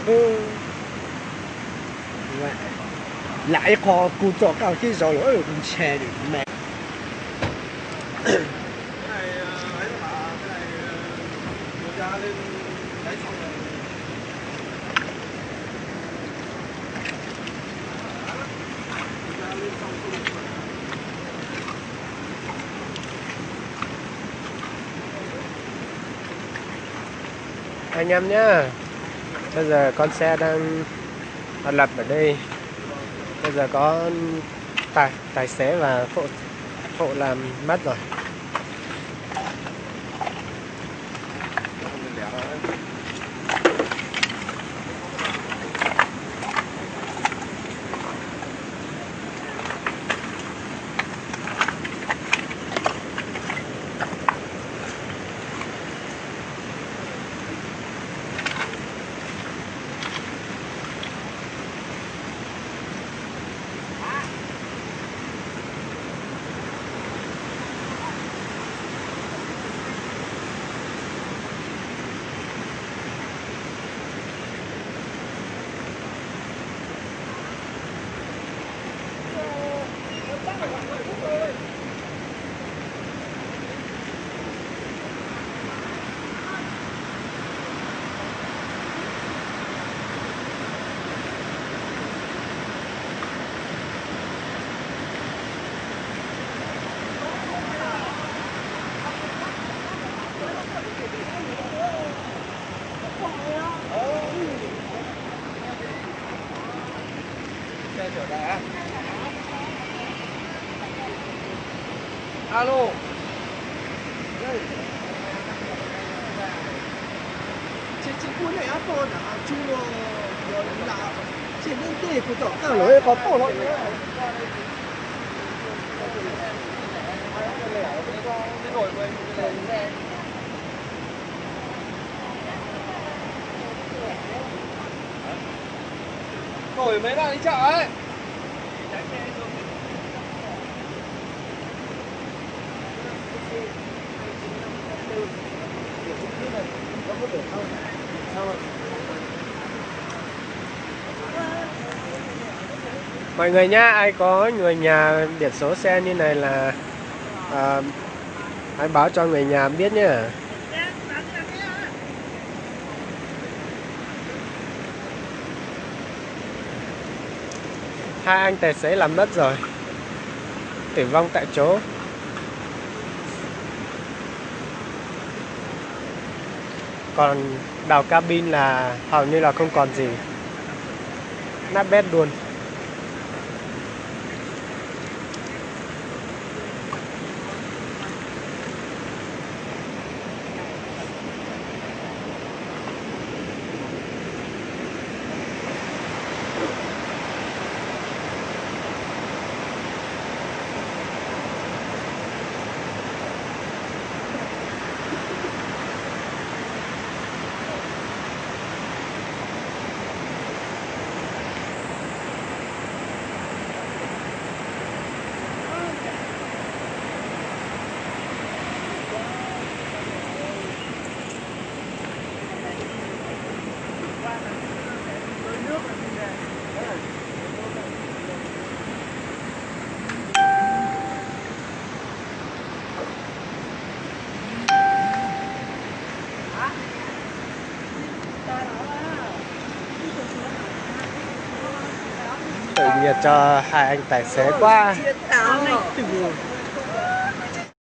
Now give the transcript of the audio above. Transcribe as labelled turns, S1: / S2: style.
S1: Ừ. Mẹ. Lại có cụ trọ cao khi rồi lỗi cũng chè được mẹ. Anh em nhá, bây giờ con xe đang lập ở đây. Bây giờ có tài xế và phụ làm mất rồi. Alo. Chị cuốn này áp phone à? Chú là chị nên tê của tỏ cao lỗi có phone thôi. Đổi mấy lần đi chợ ấy. Mọi người nhá, ai có người nhà biển số xe như này là hãy báo cho người nhà biết nhá. Hai anh tài xế làm mất rồi, tử vong tại chỗ. Còn đào cabin là hầu như là không còn gì, nát bét luôn. Tự nhiệt cho hai anh tài xế quá.